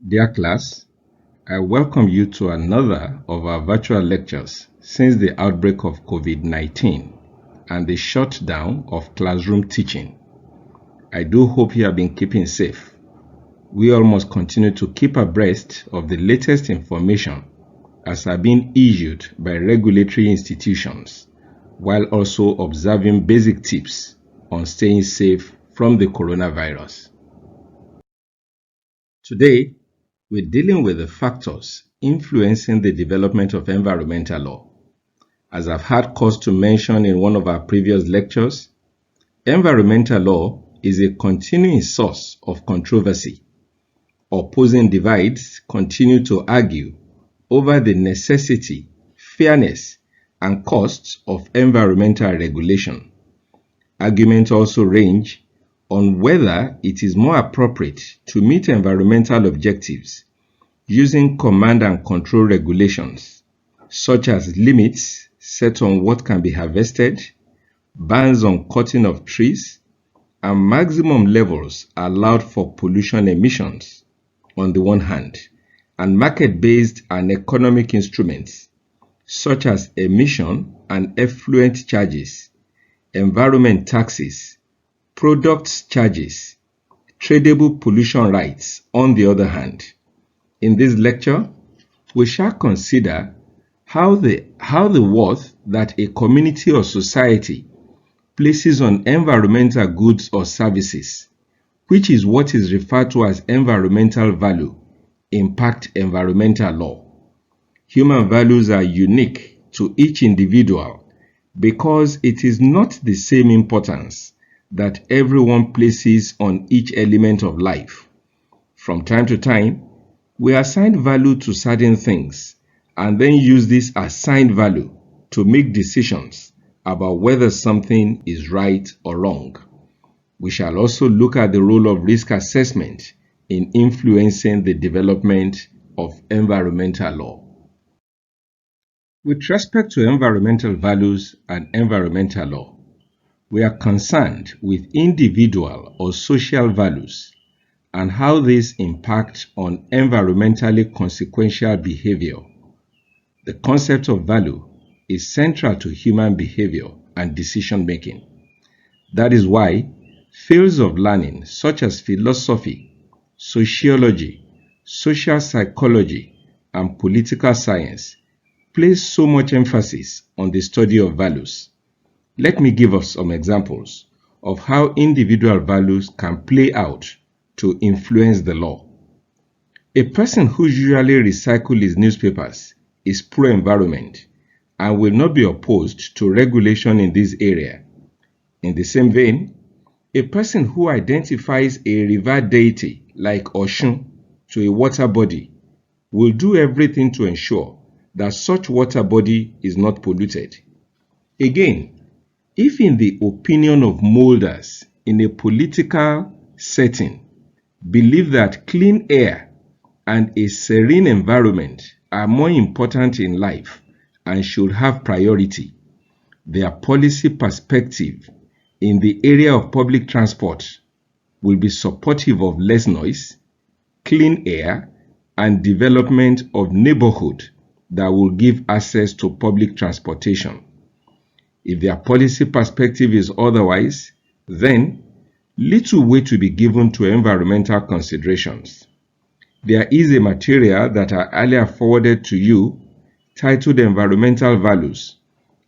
Dear class, I welcome you to another of our virtual lectures since the outbreak of COVID-19 and the shutdown of classroom teaching. I do hope you have been keeping safe. We all must continue to keep abreast of the latest information as are being issued by regulatory institutions, while also observing basic tips on staying safe from the coronavirus. Today, we're dealing with the factors influencing the development of environmental law. As I've had cause to mention in one of our previous lectures, environmental law is a continuing source of controversy. Opposing divides continue to argue over the necessity, fairness, and costs of environmental regulation. Arguments also range on whether it is more appropriate to meet environmental objectives using command and control regulations, such as limits set on what can be harvested, bans on cutting of trees, and maximum levels allowed for pollution emissions on the one hand, and market-based and economic instruments, such as emission and effluent charges, environment taxes, products charges, tradable pollution rights on the other hand. In this lecture, we shall consider how the worth that a community or society places on environmental goods or services, which is what is referred to as environmental value, impact environmental law. Human values are unique to each individual because it is not the same importance that everyone places on each element of life. From time to time, we assign value to certain things and then use this assigned value to make decisions about whether something is right or wrong. We shall also look at the role of risk assessment in influencing the development of environmental law. With respect to environmental values and environmental law, we are concerned with individual or social values and how these impact on environmentally consequential behavior. The concept of value is central to human behavior and decision making. That is why fields of learning such as philosophy, sociology, social psychology, and political science place so much emphasis on the study of values. Let me give us some examples of how individual values can play out to influence the law. A person who usually recycles his newspapers is pro-environment and will not be opposed to regulation in this area. In the same vein, a person who identifies a river deity like Oshun to a water body will do everything to ensure that such water body is not polluted. Again, if in the opinion of molders in a political setting believe that clean air and a serene environment are more important in life and should have priority, their policy perspective in the area of public transport will be supportive of less noise, clean air, and development of neighborhood that will give access to public transportation. If their policy perspective is otherwise, then little weight will be given to environmental considerations. There is a material that I earlier forwarded to you titled Environmental Values,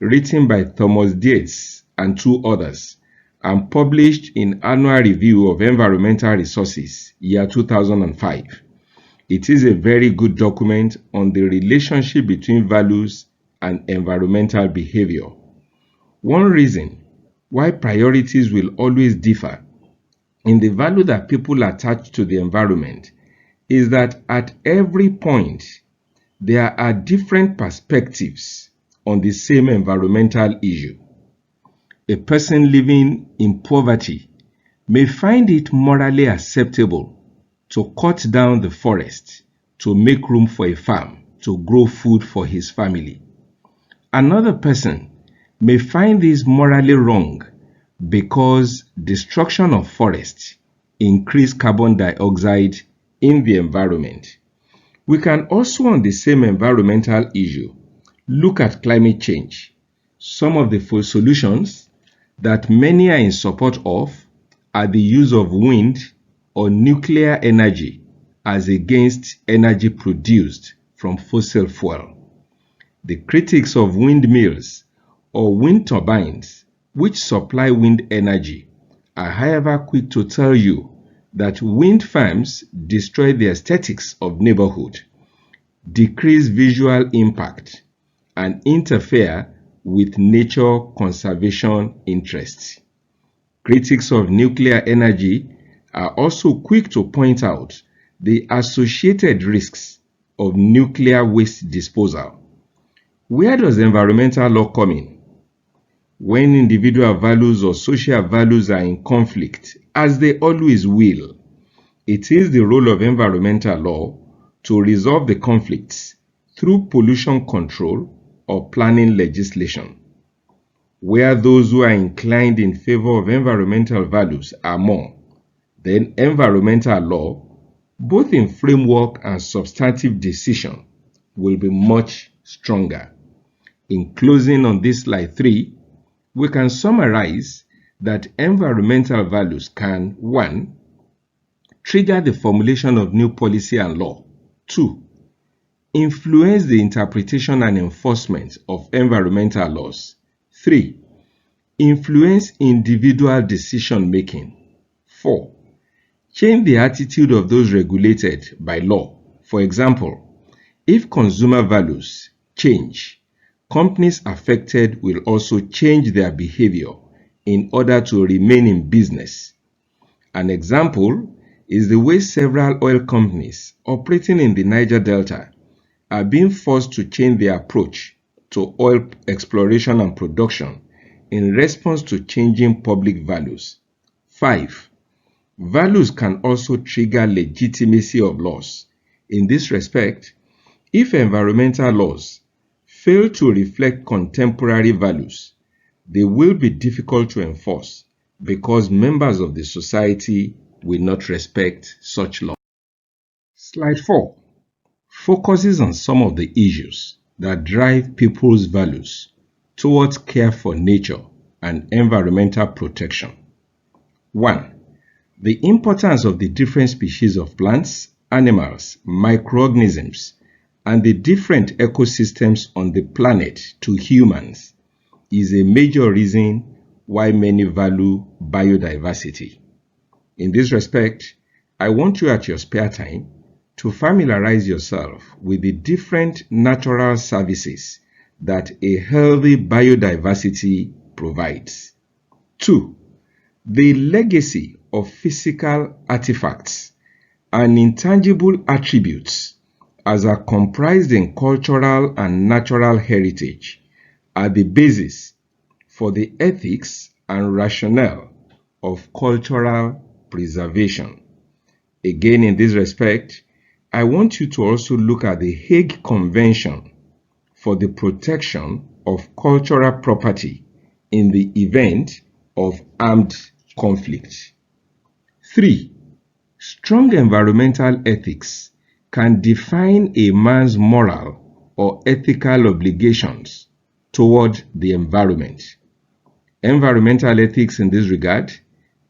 written by Thomas Dietz and two others, and published in Annual Review of Environmental Resources, year 2005. It is a very good document on the relationship between values and environmental behavior. One reason why priorities will always differ in the value that people attach to the environment is that at every point there are different perspectives on the same environmental issue. A person living in poverty may find it morally acceptable to cut down the forest to make room for a farm to grow food for his family. Another person may find this morally wrong because destruction of forests increase carbon dioxide in the environment. We can also, on the same environmental issue, look at climate change. Some of the solutions that many are in support of are the use of wind or nuclear energy as against energy produced from fossil fuel. The critics of windmills or wind turbines, which supply wind energy, are however quick to tell you that wind farms destroy the aesthetics of neighborhood, decrease visual impact, and interfere with nature conservation interests. Critics of nuclear energy are also quick to point out the associated risks of nuclear waste disposal. Where does environmental law come in? When individual values or social values are in conflict, as they always will, it is the role of environmental law to resolve the conflicts through pollution control or planning legislation. Where those who are inclined in favor of environmental values are more, then environmental law, both in framework and substantive decision, will be much stronger. In closing on this slide 3, we can summarize that environmental values can 1. Trigger the formulation of new policy and law. 2. Influence the interpretation and enforcement of environmental laws. 3. Influence individual decision making. 4. Change the attitude of those regulated by law. For example, if consumer values change, companies affected will also change their behavior in order to remain in business. An example is the way several oil companies operating in the Niger Delta are being forced to change their approach to oil exploration and production in response to changing public values. 5. Values can also trigger legitimacy of laws. In this respect, if environmental laws fail to reflect contemporary values, they will be difficult to enforce because members of the society will not respect such laws. Slide 4 focuses on some of the issues that drive people's values towards care for nature and environmental protection. 1. The importance of the different species of plants, animals, microorganisms, and the different ecosystems on the planet to humans is a major reason why many value biodiversity. In this respect, I want you at your spare time to familiarize yourself with the different natural services that a healthy biodiversity provides. 2. The legacy of physical artifacts and intangible attributes as are comprised in cultural and natural heritage are the basis for the ethics and rationale of cultural preservation. Again, in this respect, I want you to also look at the Hague Convention for the protection of cultural property in the event of armed conflict. 3. Strong environmental ethics can define a man's moral or ethical obligations toward the environment. Environmental ethics in this regard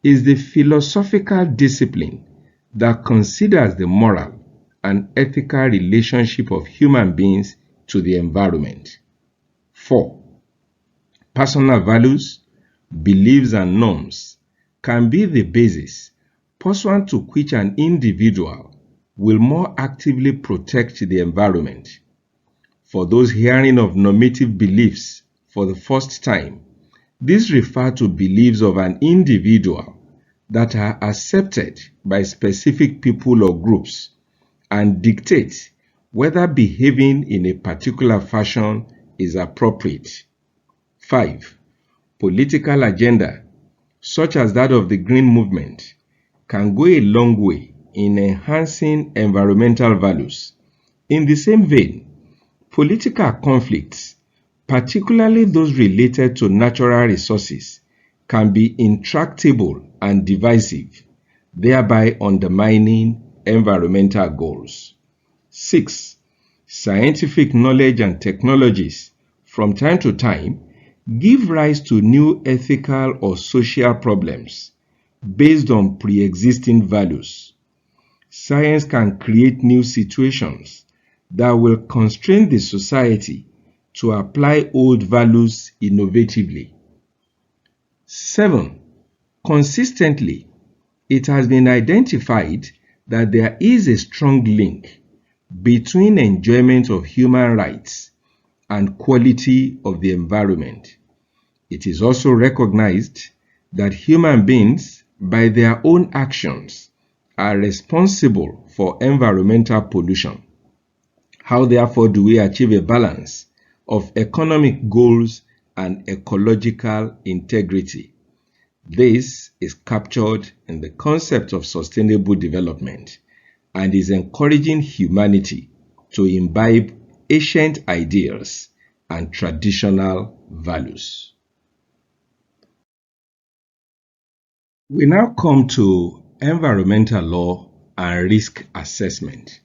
is the philosophical discipline that considers the moral and ethical relationship of human beings to the environment. 4. Personal values, beliefs, and norms can be the basis pursuant to which an individual will more actively protect the environment. For those hearing of normative beliefs for the first time, these refer to beliefs of an individual that are accepted by specific people or groups and dictate whether behaving in a particular fashion is appropriate. 5. Political agenda, such as that of the Green Movement, can go a long way in enhancing environmental values. In the same vein, political conflicts, particularly those related to natural resources, can be intractable and divisive, thereby undermining environmental goals. 6. Scientific knowledge and technologies from time to time give rise to new ethical or social problems based on pre-existing values. Science can create new situations that will constrain the society to apply old values innovatively. 7. Consistently, it has been identified that there is a strong link between enjoyment of human rights and quality of the environment. It is also recognized that human beings, by their own actions, are responsible for environmental pollution. How therefore do we achieve a balance of economic goals and ecological integrity? This is captured in the concept of sustainable development and is encouraging humanity to imbibe ancient ideals and traditional values. We now come to environmental law and risk assessment.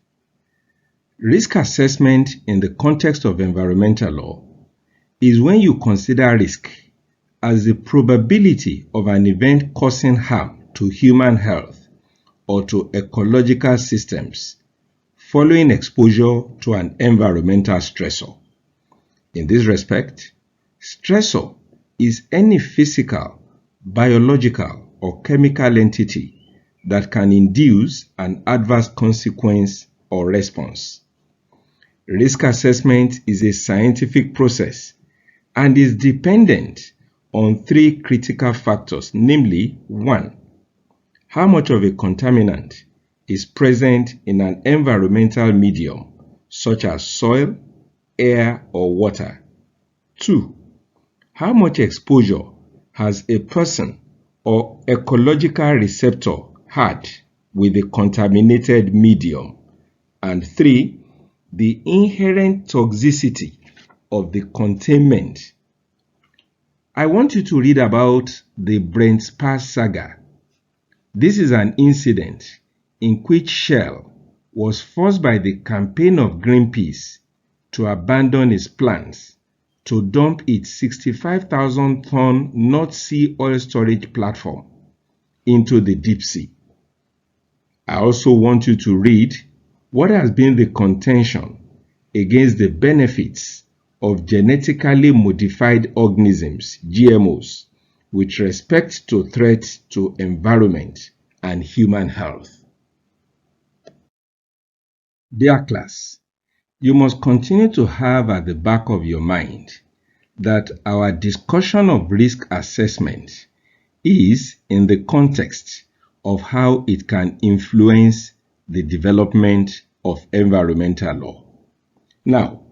Risk assessment in the context of environmental law is when you consider risk as the probability of an event causing harm to human health or to ecological systems following exposure to an environmental stressor. In this respect, stressor is any physical, biological, or chemical entity that can induce an adverse consequence or response. Risk assessment is a scientific process and is dependent on three critical factors, namely 1. How much of a contaminant is present in an environmental medium, such as soil, air, or water. 2. How much exposure has a person or ecological receptor had with the contaminated medium. And 3. The inherent toxicity of the containment. I want you to read about the Brent Spar saga. This is an incident in which Shell was forced by the campaign of Greenpeace to abandon its plans to dump its 65,000-ton North Sea oil storage platform into the deep sea. I also want you to read what has been the contention against the benefits of genetically modified organisms, GMOs, with respect to threats to environment and human health. Dear class, you must continue to have at the back of your mind that our discussion of risk assessment is in the context of how it can influence the development of environmental law. Now,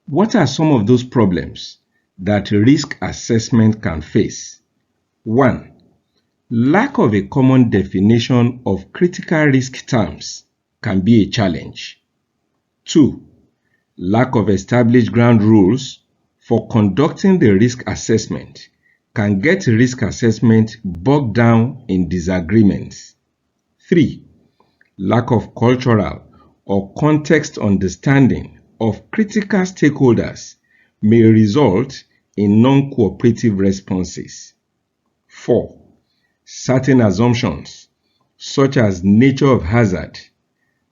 what are some of those problems that risk assessment can face? 1. Lack of a common definition of critical risk terms can be a challenge. 2. Lack of established ground rules for conducting the risk assessment can get risk assessment bogged down in disagreements. 3. Lack of cultural or context understanding of critical stakeholders may result in non-cooperative responses. 4. Certain assumptions, such as nature of hazard,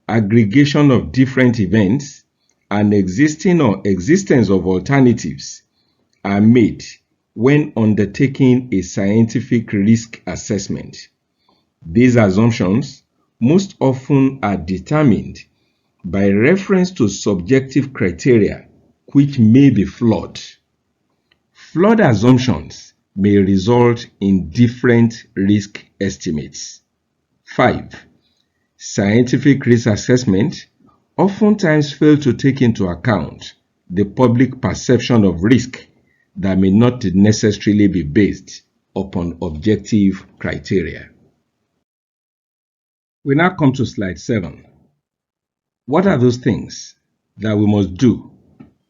aggregation of different events, and existence of alternatives, are made when undertaking a scientific risk assessment. These assumptions most often are determined by reference to subjective criteria which may be flawed. Flawed assumptions may result in different risk estimates. 5. Scientific risk assessment oftentimes fail to take into account the public perception of risk that may not necessarily be based upon objective criteria. We now come to slide 7. What are those things that we must do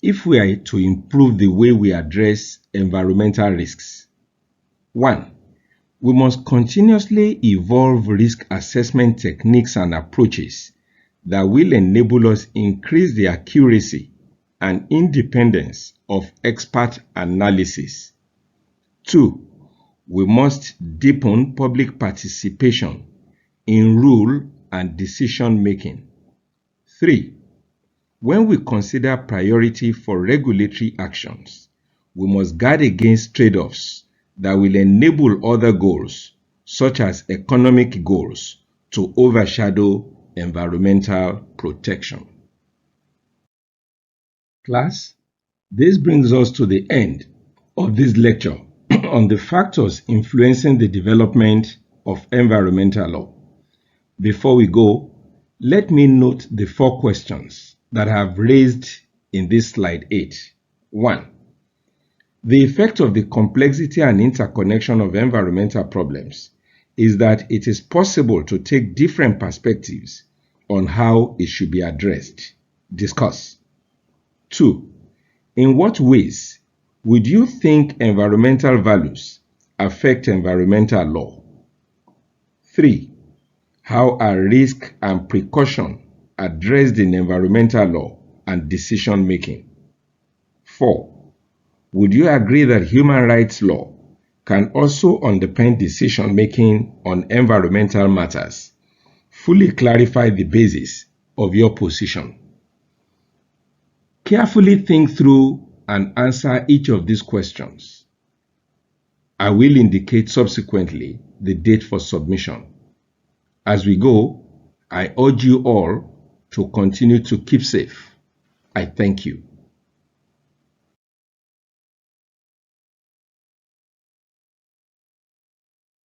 if we are to improve the way we address environmental risks? 1. We must continuously evolve risk assessment techniques and approaches that will enable us increase the accuracy and independence of expert analysis. 2. We must deepen public participation in rule and decision making. 3. When we consider priority for regulatory actions, we must guard against trade-offs that will enable other goals, such as economic goals, to overshadow environmental protection. Class, this brings us to the end of this lecture on the factors influencing the development of environmental law. Before we go, let me note the 4 questions that I have raised in this slide 8. 1. The effect of the complexity and interconnection of environmental problems is that it is possible to take different perspectives on how it should be addressed. Discuss. 2. In what ways would you think environmental values affect environmental law? 3. How are risk and precaution addressed in environmental law and decision making? 4. Would you agree that human rights law can also underpin decision making on environmental matters? Fully clarify the basis of your position. Carefully think through and answer each of these questions. I will indicate subsequently the date for submission. As we go, I urge you all to continue to keep safe. I thank you.